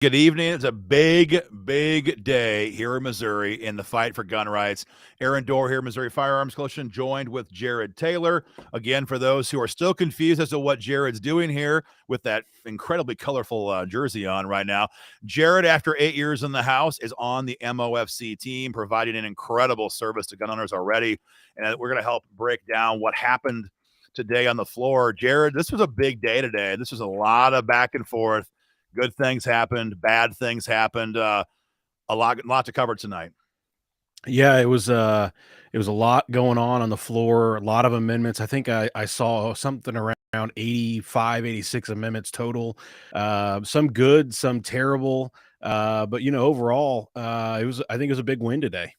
Good evening. It's a big, big day here in Missouri in the fight for gun rights. Aaron Dorr here, Missouri Firearms Coalition, joined with Jared Taylor. Again, for those who are still confused as to what Jared's doing here with that incredibly colorful jersey on right now, Jared, after 8 years in the House, is on the MOFC team, providing an incredible service to gun owners already. And we're going to help break down what happened today on the floor. Jared, this was a big day today. This was a lot of back and forth. Good things happened, bad things happened. A lot to cover tonight. Yeah, it was a lot going on the floor, a lot of amendments. I think I saw something around 85, 86 amendments total. Some good, some terrible. But overall, I think it was a big win today.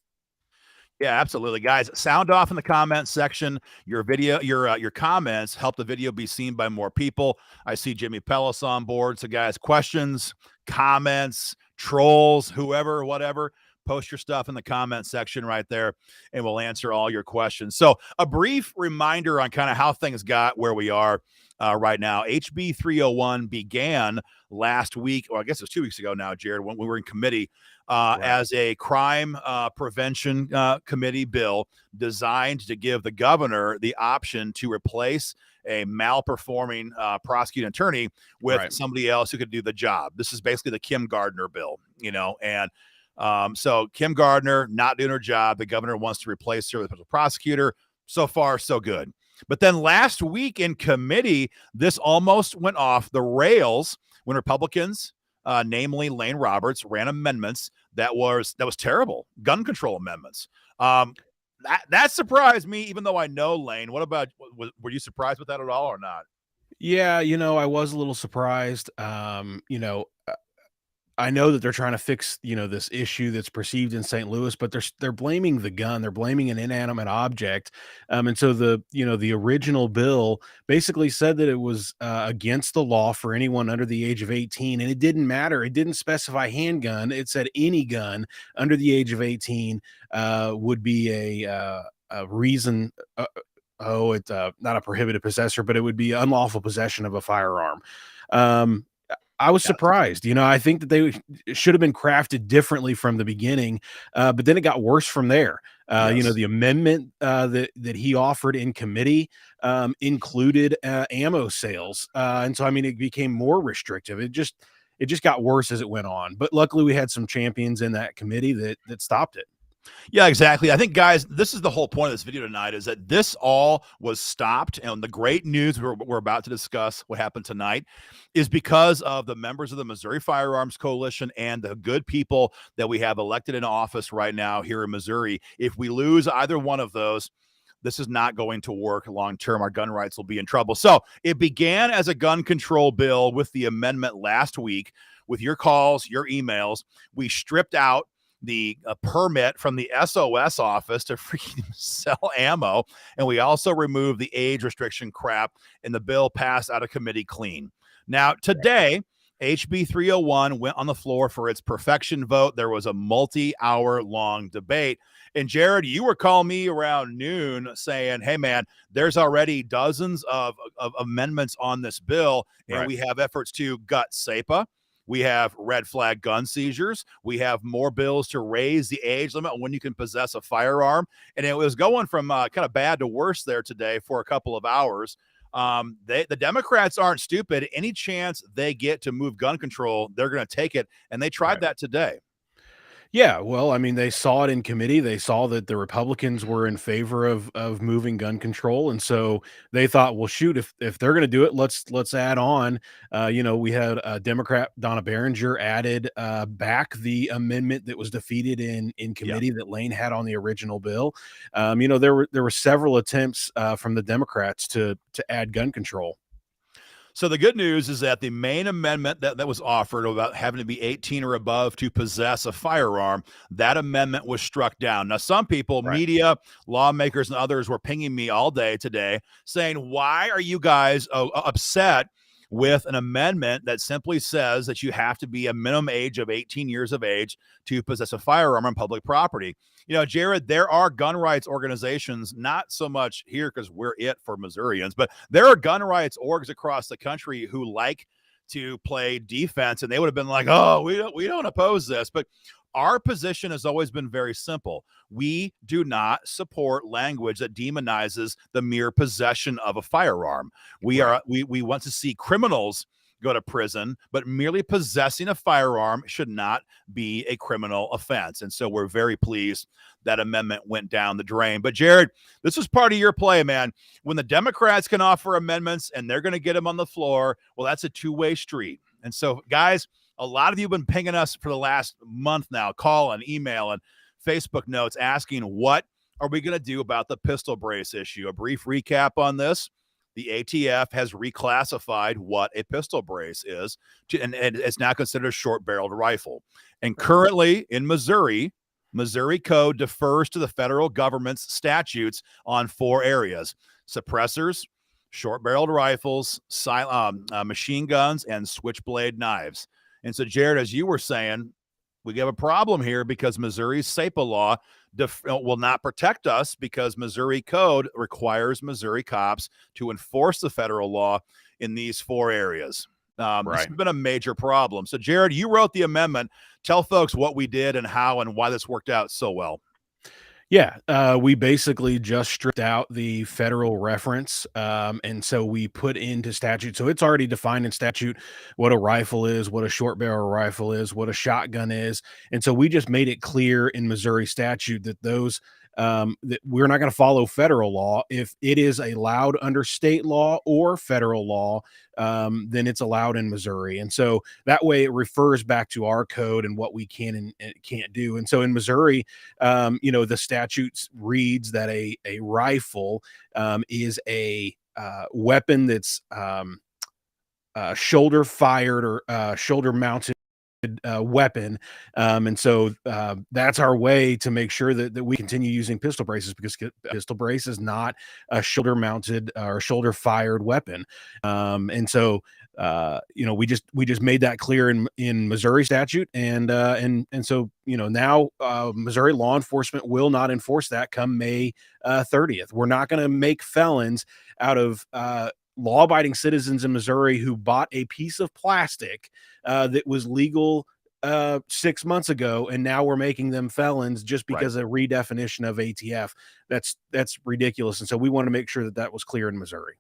Yeah, absolutely, guys. Sound off in the comments section. Your video, your comments help the video be seen by more people. I see Jimmy Pellis on board. So, guys, questions, comments, trolls, whoever, whatever. Post your stuff in the comment section right there, and we'll answer all your questions. So, a brief reminder on kind of how things got where we are right now. HB 301 began last week, or I guess it was 2 weeks ago now, Jared, when we were in committee. Right. As a crime prevention committee bill designed to give the governor the option to replace a malperforming prosecuting attorney with Right. somebody else who could do the job. This is basically the Kim Gardner bill, and so Kim Gardner not doing her job. The governor wants to replace her with a prosecutor. So far, so good. But then last week in committee, this almost went off the rails when Republicans, namely Lane Roberts, ran amendments that was terrible, gun control amendments. That surprised me, even though I know Lane. What about, were you surprised with that at all or not? Yeah, I was a little surprised. I know that they're trying to fix, this issue that's perceived in St. Louis, but they're blaming the gun. They're blaming an inanimate object. And so the original bill basically said that it was against the law for anyone under the age of 18, and it didn't matter. It didn't specify handgun. It said any gun under the age of 18 would be a reason. It's not a prohibited possessor, but it would be unlawful possession of a firearm. Um, I was Yes. surprised. I think that they should have been crafted differently from the beginning, but then it got worse from there. Yes. The amendment that he offered in committee included ammo sales, and so it became more restrictive. It just got worse as it went on. But luckily, we had some champions in that committee that stopped it. Yeah, exactly. I think, guys, this is the whole point of this video tonight, is that this all was stopped. And the great news we're about to discuss, what happened tonight, is because of the members of the Missouri Firearms Coalition and the good people that we have elected in office right now here in Missouri. If we lose either one of those, this is not going to work long term. Our gun rights will be in trouble. So it began as a gun control bill with the amendment last week. With your calls, your emails, we stripped out the permit from the SOS office to freaking sell ammo. And we also removed the age restriction crap, and the bill passed out of committee clean. Now, today, HB 301 went on the floor for its perfection vote. There was a multi-hour long debate. And Jared, you were calling me around noon saying, hey, man, there's already dozens of amendments on this bill, and Right. we have efforts to gut SAPA. We have red flag gun seizures. We have more bills to raise the age limit on when you can possess a firearm. And it was going from kind of bad to worse there today for a couple of hours. The Democrats aren't stupid. Any chance they get to move gun control, they're going to take it. And they tried Right. that today. Yeah, well, they saw it in committee. They saw that the Republicans were in favor of moving gun control, and so they thought, well, shoot, if they're going to do it, let's add on. We had Democrat Donna Behringer added back the amendment that was defeated in Yeah. committee that Lane had on the original bill. There were several attempts from the Democrats to add gun control. So the good news is that the main amendment that was offered about having to be 18 or above to possess a firearm, that amendment was struck down. Now, some people, Right. media, lawmakers, and others were pinging me all day today saying, why are you guys upset with an amendment that simply says that you have to be a minimum age of 18 years of age to possess a firearm on public property? Jared, there are gun rights organizations, not so much here because we're it for Missourians, but there are gun rights orgs across the country who like to play defense, and they would have been like, "Oh, we don't oppose this." But our position has always been very simple. We do not support language that demonizes the mere possession of a firearm. Right. We want to see criminals go to prison, but merely possessing a firearm should not be a criminal offense. And so we're very pleased that amendment went down the drain. But Jared, this was part of your play, man. When the Democrats can offer amendments and they're going to get them on the floor, well, that's a two-way street. And so, guys, a lot of you have been pinging us for the last month now, call and email and Facebook notes asking, what are we going to do about the pistol brace issue? A brief recap on this. The ATF has reclassified what a pistol brace is, and it's now considered a short-barreled rifle. And currently in Missouri code defers to the federal government's statutes on 4 areas: suppressors, short-barreled rifles, machine guns, and switchblade knives. And so, Jared, as you were saying, we have a problem here because Missouri's SAPA law will not protect us because Missouri code requires Missouri cops to enforce the federal law in these 4 areas. This has been a major problem. So, Jared, you wrote the amendment. Tell folks what we did and how and why this worked out so well. Yeah, we basically just stripped out the federal reference, and so we put into statute. So it's already defined in statute what a rifle is, what a short barrel rifle is, what a shotgun is, and so we just made it clear in Missouri statute that those that we're not going to follow federal law. If it is allowed under state law or federal law, then it's allowed in Missouri. And so that way it refers back to our code and what we can and can't do. And so in Missouri, the statute reads that a rifle is a weapon that's shoulder fired or shoulder mounted weapon. And so that's our way to make sure that we continue using pistol braces, because pistol brace is not a shoulder mounted or shoulder fired weapon. And so we just made that clear in Missouri statute, and so now Missouri law enforcement will not enforce that come May 30th. We're not going to make felons out of law-abiding citizens in Missouri who bought a piece of plastic that was legal 6 months ago, and now we're making them felons just because of redefinition of ATF. That's ridiculous. And so we want to make sure that was clear in Missouri.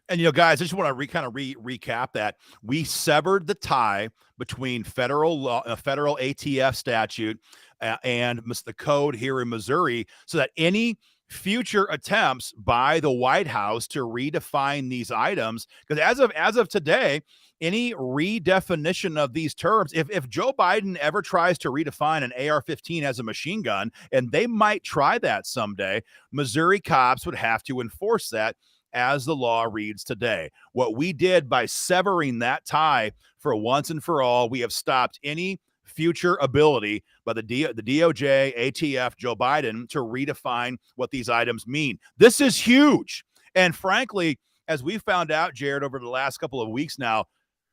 And, guys, I just want to recap that. We severed the tie between federal law, federal ATF statute and the code here in Missouri, so that any future attempts by the White House to redefine these items, because as of today, any redefinition of these terms, if Joe Biden ever tries to redefine an AR-15 as a machine gun, and they might try that someday, Missouri cops would have to enforce that as the law reads today. What we did by severing that tie for once and for all, we have stopped any future ability by the DOJ, ATF, Joe Biden to redefine what these items mean. This is huge. And frankly, as we found out, Jared, over the last couple of weeks now,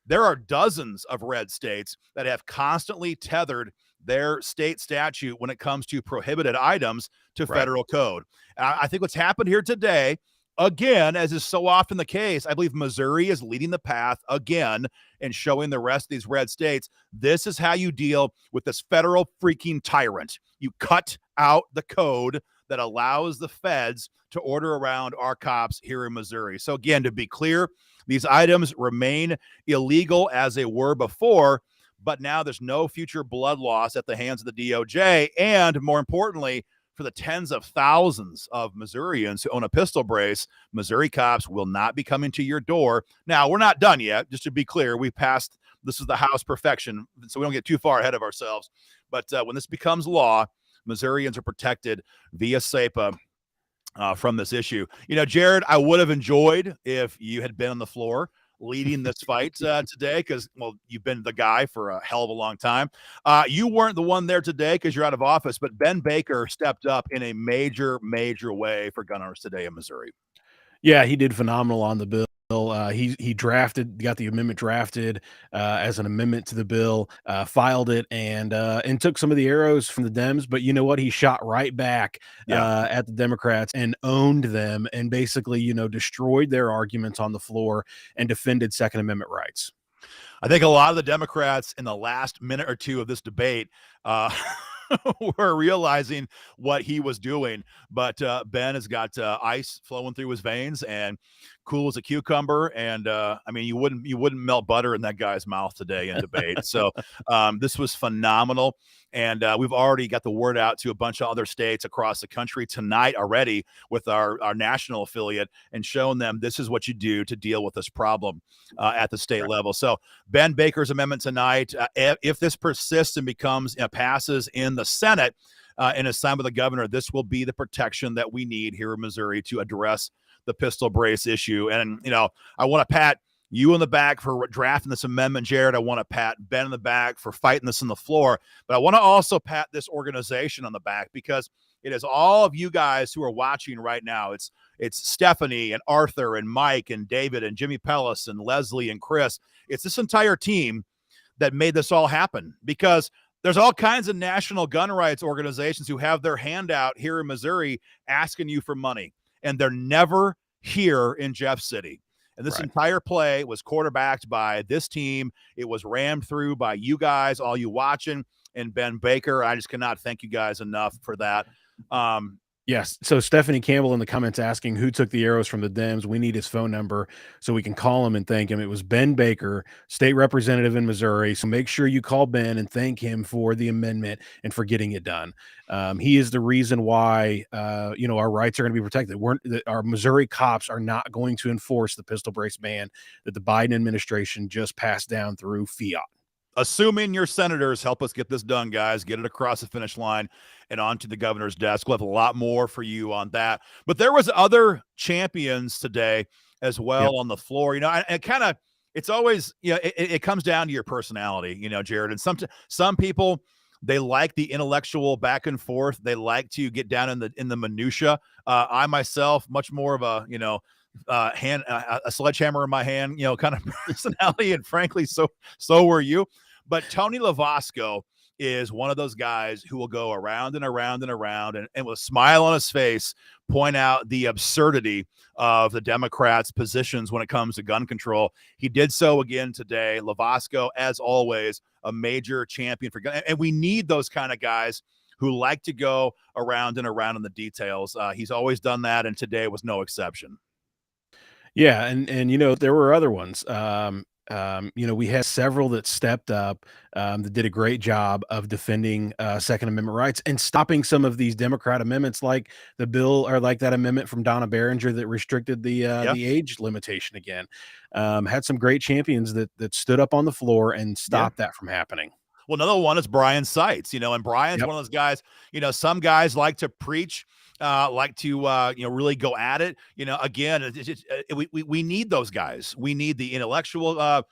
there are dozens of red states that have constantly tethered their state statute when it comes to prohibited items to federal code. I think what's happened here today, again, as is so often the case, I believe Missouri is leading the path again and showing the rest of these red states, this is how you deal with this federal freaking tyrant. You cut out the code that allows the feds to order around our cops here in Missouri. So again, to be clear, these items remain illegal as they were before, but now there's no future blood loss at the hands of the DOJ. And more importantly, for the tens of thousands of Missourians who own a pistol brace, Missouri cops will not be coming to your door. Now, we're not done yet. Just to be clear, we passed, this is the House perfection, so we don't get too far ahead of ourselves. But when this becomes law, Missourians are protected via SAPA from this issue. Jared, I would have enjoyed if you had been on the floor leading this fight today, because, well, you've been the guy for a hell of a long time. You weren't the one there today because you're out of office, but Ben Baker stepped up in a major, major way for gun owners today in Missouri. Yeah, he did phenomenal on the bill. He got the amendment drafted as an amendment to the bill, filed it, and took some of the arrows from the Dems. But you know what? He shot right back at the Democrats and owned them, and basically, destroyed their arguments on the floor and defended Second Amendment rights. I think a lot of the Democrats in the last minute or two of this debate uh, were realizing what he was doing. But Ben has got ice flowing through his veins and cool as a cucumber. And I mean, you wouldn't melt butter in that guy's mouth today in debate. So this was phenomenal. And we've already got the word out to a bunch of other states across the country tonight already with our national affiliate and showing them this is what you do to deal with this problem at the state level. So Ben Baker's amendment tonight, if this persists and becomes passes in the Senate and is signed by the governor, this will be the protection that we need here in Missouri to address the pistol brace issue. And, I want to pat you in the back for drafting this amendment, Jared. I want to pat Ben in the back for fighting this on the floor. But I want to also pat this organization on the back because it is all of you guys who are watching right now. It's Stephanie and Arthur and Mike and David and Jimmy Pellis and Leslie and Chris. It's this entire team that made this all happen because there's all kinds of national gun rights organizations who have their hand out here in Missouri asking you for money, and they're never here in Jeff City. And this entire play was quarterbacked by this team. It was rammed through by you guys, all you watching, and Ben Baker. I just cannot thank you guys enough for that. Yes. So Stephanie Campbell in the comments asking who took the arrows from the Dems. We need his phone number so we can call him and thank him. It was Ben Baker, state representative in Missouri. So make sure you call Ben and thank him for the amendment and for getting it done. He is the reason why our rights are going to be protected. Our Missouri cops are not going to enforce the pistol brace ban that the Biden administration just passed down through fiat. Assuming your senators help us get this done, guys, get it across the finish line and onto the governor's desk. We'll have a lot more for you on that. But there was other champions today as well on the floor. It's always, it comes down to your personality, Jared. And some people, they like the intellectual back and forth. They like to get down in the minutia. I myself, much more of a, a sledgehammer in my hand, kind of personality. And frankly, so were you. But Tony Lavasco is one of those guys who will go around and around and around and with a smile on his face, point out the absurdity of the Democrats' positions when it comes to gun control. He did so again today. Lavasco, as always, a major champion for gun. And we need those kind of guys who like to go around and around in the details. He's always done that, and today was no exception. Yeah, and there were other ones. We had several that stepped up that did a great job of defending Second Amendment rights and stopping some of these Democrat amendments, like the bill or like that amendment from Donna Behringer that restricted the age limitation again. Had some great champions that stood up on the floor and stopped that from happening. Well, another one is Brian Seitz, and Brian's one of those guys, some guys like to preach, like to, really go at it. Again, we need those guys. We need the intellectual,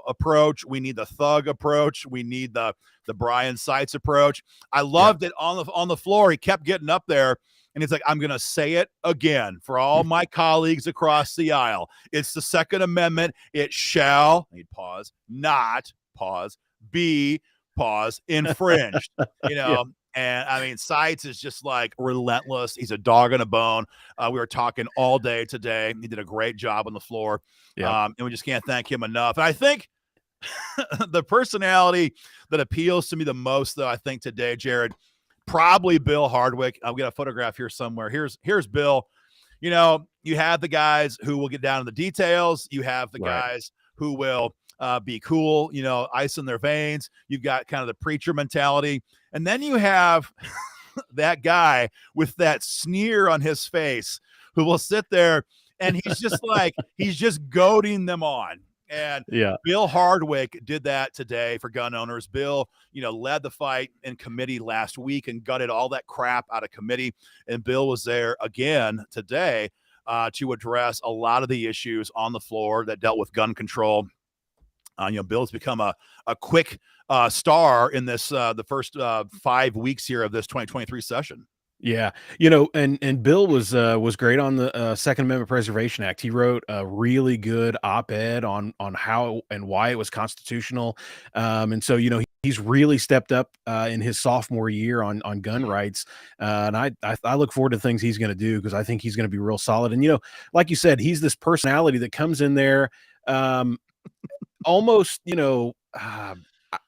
approach. We need the thug approach. We need the Brian Seitz approach. I loved it on the floor. He kept getting up there. And he's like, I'm going to say it again for all my colleagues across the aisle. It's the Second Amendment. It shall, he'd pause, not pause, be infringed, And I mean, Seitz is just like relentless. He's a dog on a bone. We were talking all day today. He did a great job on the floor. And we just can't thank him enough. And I think the personality that appeals to me the most, though, I think today, Jared, probably Bill Hardwick. I've got a photograph here somewhere. Here's Bill. You have the guys who will get down to the details. You have the guys who will be cool, ice in their veins. You've got kind of the preacher mentality. And then you have that guy with that sneer on his face who will sit there and he's just like, he's just goading them on. And Bill Hardwick did that today for gun owners. Bill, led the fight in committee last week and gutted all that crap out of committee. And Bill was there again today to address a lot of the issues on the floor that dealt with gun control. Bill's become a quick star in this the first 5 weeks here of this 2023 session. Yeah, and Bill was great on the Second Amendment Preservation Act. He wrote a really good op-ed on how and why it was constitutional, and so he's really stepped up in his sophomore year on gun rights, and I look forward to things he's going to do because I think he's going to be real solid. And like you said, he's this personality that comes in there. almost,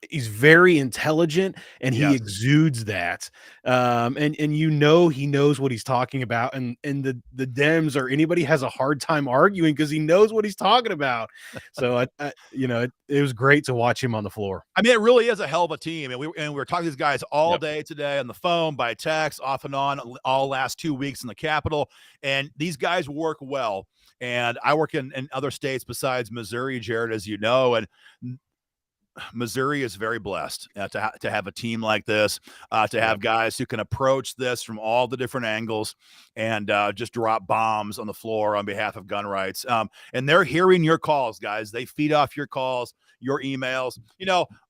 he's very intelligent and he Yes. exudes that. And he knows what he's talking about. And the Dems or anybody has a hard time arguing because he knows what he's talking about. So it was great to watch him on the floor. I mean, it really is a hell of a team, and we were talking to these guys all Yep. day today on the phone, by text, off and on, all last 2 weeks in the Capitol, and these guys work well. And I work in other states besides Missouri, Jared, as you know, and Missouri is very blessed to have a team like this, to have Yep. guys who can approach this from all the different angles and just drop bombs on the floor on behalf of gun rights. And they're hearing your calls, guys. They feed off your calls, your emails.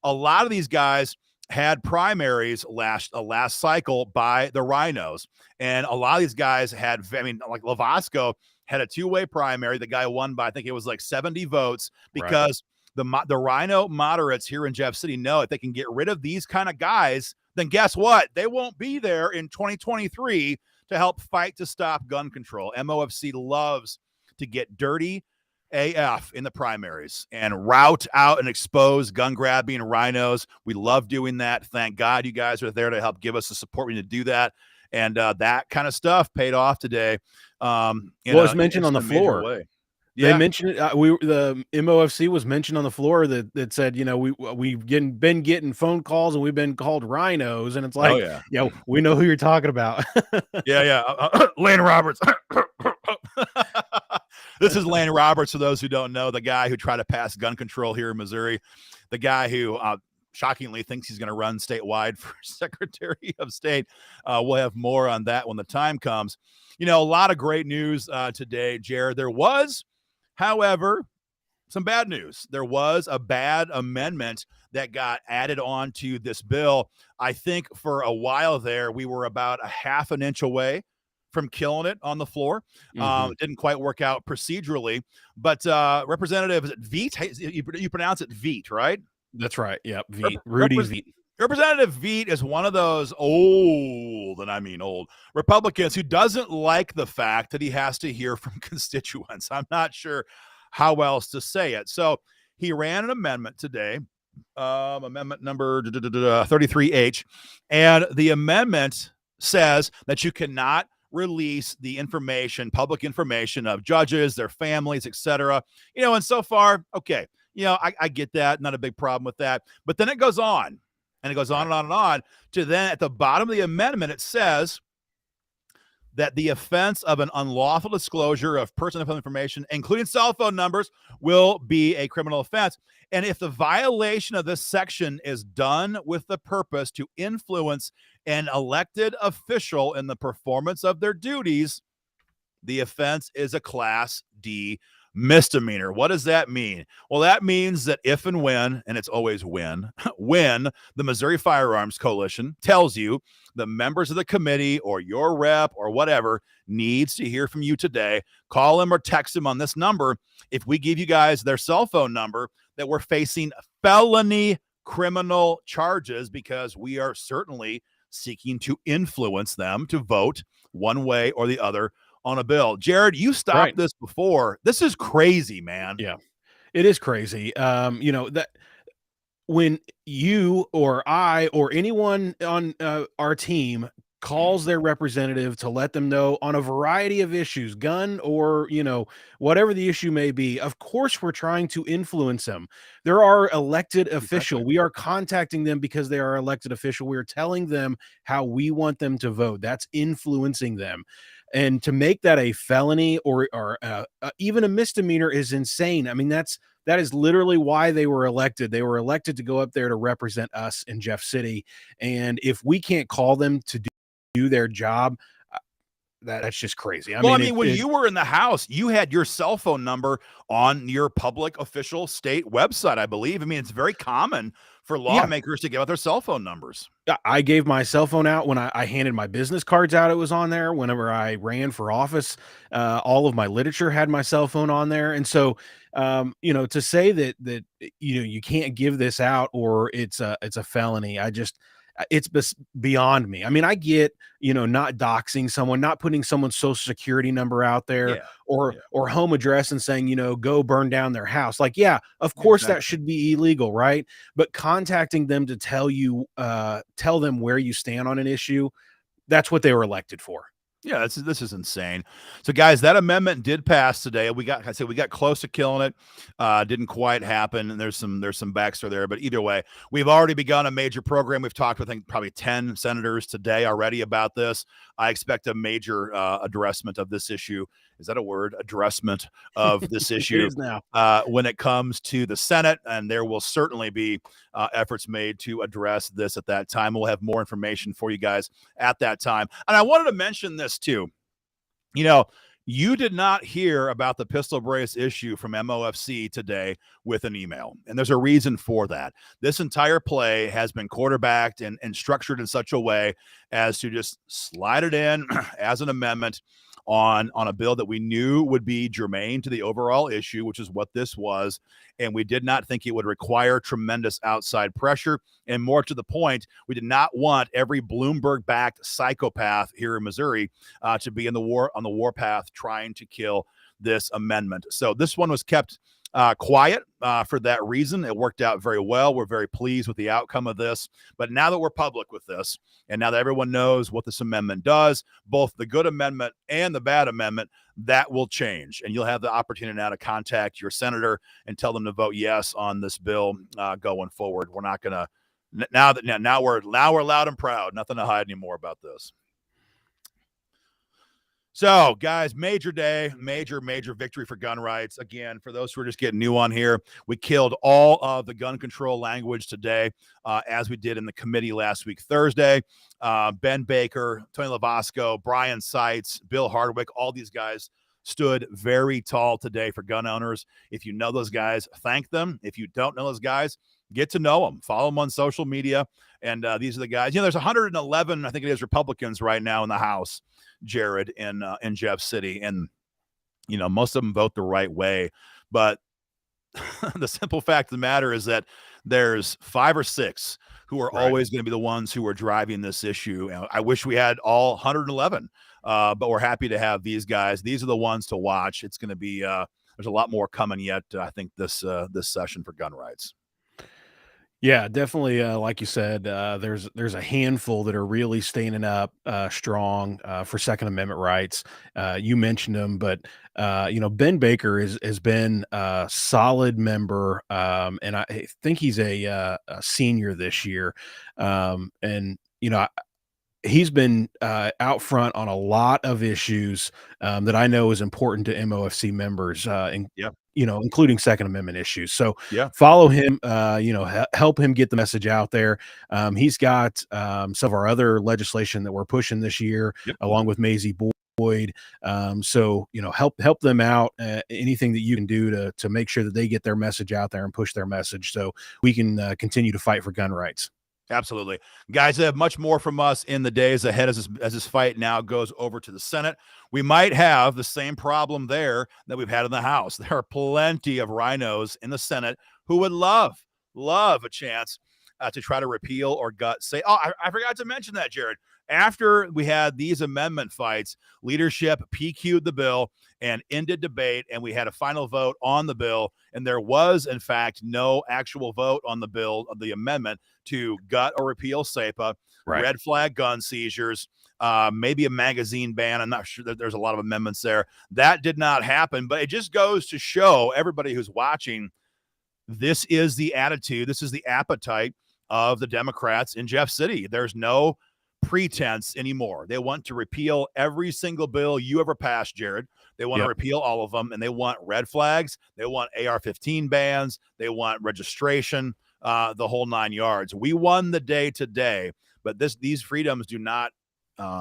A lot of these guys had primaries last cycle by the Rhinos, and a lot of these guys had. I mean, like Lavasco had a two-way primary. The guy won by, I think it was like 70 votes, Right. because the Rhino moderates here in Jeff City know if they can get rid of these kind of guys, then guess what? They won't be there in 2023 to help fight to stop gun control. MOFC loves to get dirty AF in the primaries and route out and expose gun grabbing rhinos. We love doing that. Thank God you guys are there to help give us the support we need to do that. And that kind of stuff paid off today. It was mentioned on the floor. Way. They Yeah. mentioned it. The MOFC was mentioned on the floor that said, we've been getting phone calls and we've been called rhinos, and it's Oh, like, yeah. we know who you're talking about. Yeah. Lane Roberts. This is Lane Roberts, for those who don't know, the guy who tried to pass gun control here in Missouri, the guy who shockingly thinks he's going to run statewide for Secretary of State. We'll have more on that when the time comes. A lot of great news today, Jared. There was, however, some bad news. There was a bad amendment that got added on to this bill. I think for a while there, we were about a half an inch away from killing it on the floor. It didn't quite work out procedurally, but Representative, is it Veet? You pronounce it Veet, right? That's right. Yeah. Veet. Rudy Veet. Representative Veet is one of those old, and I mean old, Republicans who doesn't like the fact that he has to hear from constituents. I'm not sure how else to say it. So he ran an amendment today, amendment number 33H, and the amendment says that you cannot release the information, public information of judges, their families, etc. And so far, okay, I get that, not a big problem with that. But then it goes on, and it goes on and on and on, to then at the bottom of the amendment, it says that the offense of an unlawful disclosure of personal information, including cell phone numbers, will be a criminal offense. And if the violation of this section is done with the purpose to influence an elected official in the performance of their duties, the offense is a Class D misdemeanor. What does that mean? Well, that means that if and when, and it's always when the Missouri Firearms Coalition tells you the members of the committee or your rep or whatever needs to hear from you today, call him or text him on this number. If we give you guys their cell phone number, that we're facing felony criminal charges, because we are certainly seeking to influence them to vote one way or the other on a bill. Jared, you stopped this before. This is crazy, man. Yeah, it is crazy. That when you or I or anyone on our team calls their representative to let them know on a variety of issues, gun or, whatever the issue may be, of course, we're trying to influence them. There are elected official. Exactly. We are contacting them because they are elected official. We are telling them how we want them to vote. That's influencing them. And to make that a felony or even a misdemeanor is insane. I mean, that is literally why they were elected. They were elected to go up there to represent us in Jeff City. And if we can't call them to do their job, that's just crazy. When you were in the House, you had your cell phone number on your public official state website, I believe. I mean, it's very common for lawmakers to give out their cell phone numbers. I gave my cell phone out when I handed my business cards out. It was on there. Whenever I ran for office, all of my literature had my cell phone on there. And so, to say that you can't give this out or it's a felony, it's beyond me. I mean, I get, not doxing someone, not putting someone's social security number out there, Yeah. or Yeah. or home address and saying, go burn down their house. Like, yeah, of Yeah, course that exactly. should be illegal, right? But contacting them to tell them where you stand on an issue, that's what they were elected for. Yeah, this is insane. So, guys, that amendment did pass today. We got close to killing it. Didn't quite happen, and there's some backstory there. But either way, we've already begun a major program. We've talked with, I think, probably 10 senators today already about this. I expect a major addressment of this issue. Is that a word? Addressment of this It issue is now. when it comes to the Senate, and there will certainly be efforts made to address this at that time. We'll have more information for you guys at that time. And I wanted to mention this too. You did not hear about the pistol brace issue from MOFC today with an email. And there's a reason for that. This entire play has been quarterbacked and structured in such a way as to just slide it in as an amendment on a bill that we knew would be germane to the overall issue, which is what this was. And we did not think it would require tremendous outside pressure. And more to the point, we did not want every Bloomberg-backed psychopath here in Missouri to be on the warpath trying to kill this amendment. So this one was kept quiet for that reason. It worked out very well. We're very pleased with the outcome of this. But now that we're public with this, and now that everyone knows what this amendment does, both the good amendment and the bad amendment, that will change. And you'll have the opportunity now to contact your senator and tell them to vote yes on this bill going forward. We're not going to now we're loud and proud. Nothing to hide anymore about this. So, guys, major day, major victory for gun rights. Again, for those who are just getting new on here, we killed all of the gun control language today, as we did in the committee last week, Thursday. Ben Baker, Tony Lavasco, Brian Seitz, Bill Hardwick, all these guys stood very tall today for gun owners. If you know those guys, thank them. If you don't know those guys, get to know them. Follow them on social media. And these are the guys. There's 111, I think it is, Republicans right now in the House, Jared, in Jeff City. And, most of them vote the right way. But the simple fact of the matter is that there's 5 or 6 who are always going to be the ones who are driving this issue. And I wish we had all 111, but we're happy to have these guys. These are the ones to watch. It's going to be there's a lot more coming yet, I think, this session for gun rights. Yeah, definitely. Like you said, there's a handful that are really standing up strong for Second Amendment rights. You mentioned them, but Ben Baker has been a solid member, and I think he's a senior this year, and he's been out front on a lot of issues that I know is important to MOFC members, including Second Amendment issues. So Yeah. follow him, help him get the message out there. He's got some of our other legislation that we're pushing this year, Yep. along with Maisie Boyd. So help them out. Anything that you can do to make sure that they get their message out there and push their message, so we can continue to fight for gun rights. Absolutely. Guys, have much more from us in the days ahead as this fight now goes over to the Senate. We might have the same problem there that we've had in the House. There are plenty of rhinos in the Senate who would love a chance to try to repeal or say, I forgot to mention that, Jared. After we had these amendment fights, leadership PQ'd the bill and ended debate, and we had a final vote on the bill. And there was, in fact, no actual vote on the bill of the amendment to gut or repeal SEPA, red flag gun seizures, maybe a magazine ban. I'm not sure that there's a lot of amendments there. That did not happen, but it just goes to show everybody who's watching, this is the attitude, this is the appetite of the Democrats in Jeff City. There's no pretense anymore. They want to repeal every single bill you ever passed, Jared. They want to repeal all of them, and they want red flags. They want AR-15 bans. They want registration, the whole 9 yards. We won the day today, but these freedoms do not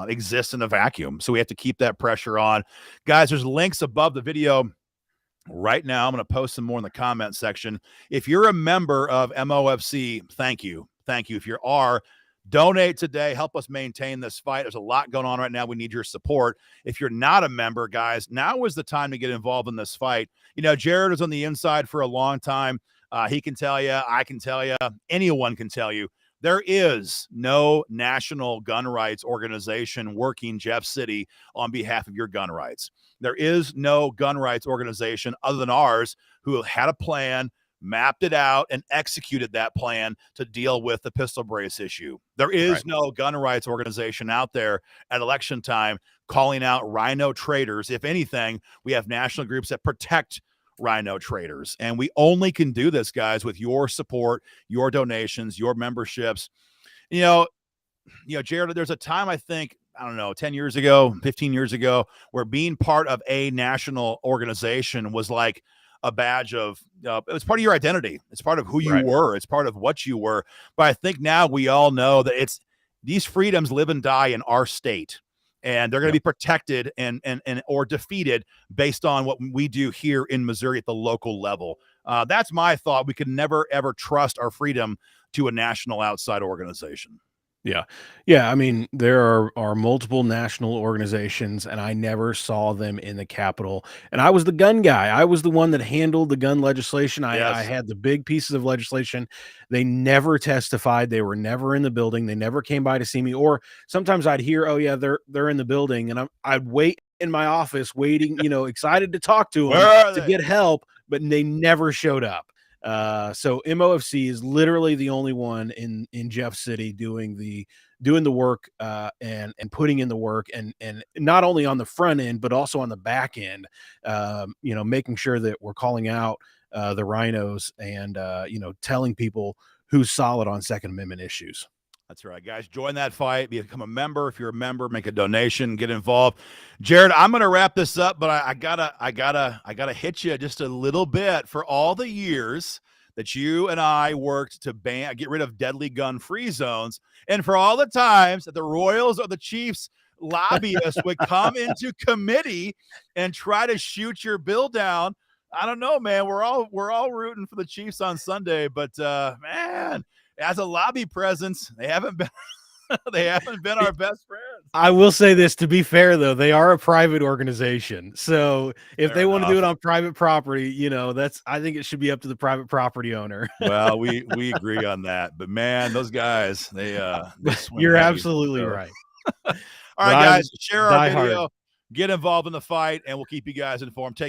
exist in a vacuum. So we have to keep that pressure on. Guys, there's links above the video right now. I'm going to post some more in the comment section. If you're a member of MOFC, thank you. Thank you. If you are, donate today. Help us maintain this fight. There's a lot going on right now. We need your support. If you're not a member, guys, now is the time to get involved in this fight. Jared was on the inside for a long time. He can tell you, I can tell you, anyone can tell you, There is no national gun rights organization working Jeff City on behalf of your gun rights. There is no gun rights organization other than ours who had a plan, mapped it out, and executed that plan to deal with the pistol brace issue. There is no gun rights organization out there at election time calling out rhino traders. If anything, we have national groups that protect rhino traders. And we only can do this, guys, with your support, your donations, your memberships. You know, Jared, there's a time, I think, I don't know, 10 years ago, 15 years ago, where being part of a national organization was like a badge of, it was part of your identity. It's part of who you were. It's part of what you were. But I think now we all know that these freedoms live and die in our state. And they're going to be protected and or defeated based on what we do here in Missouri at the local level. That's my thought. We can never, ever trust our freedom to a national outside organization. Yeah. Yeah, I mean, there are multiple national organizations, and I never saw them in the Capitol, and I was the gun guy. I was the one that handled the gun legislation. I Yes. had the big pieces of legislation. They never testified. They were never in the building. They never came by to see me, or sometimes I'd hear, "Oh, yeah, they're in the building," and I'd wait in my office waiting, excited to talk to Where them are to they? get help, but they never showed up. So MOFC is literally the only one in Jeff City doing the work, and putting in the work, and not only on the front end but also on the back end, making sure that we're calling out the rhinos, and telling people who's solid on Second Amendment issues. That's right, guys. Join that fight. Become a member. If you're a member, make a donation, get involved. Jared, I'm going to wrap this up, but I gotta hit you just a little bit for all the years that you and I worked to get rid of deadly gun-free zones, and for all the times that the Royals or the Chiefs lobbyists would come into committee and try to shoot your bill down. I don't know, man. We're all rooting for the Chiefs on Sunday, but man, as a lobby presence, they haven't been our best friends. I will say this, to be fair, though, they are a private organization. So if Fair they want to do it enough. on private property, I think it should be up to the private property owner. Well, we agree on that. But man, those guys, they swing You're heavy. absolutely So, right. all right, But I'm guys, share our diehard. video, get involved in the fight, and we'll keep you guys informed. Take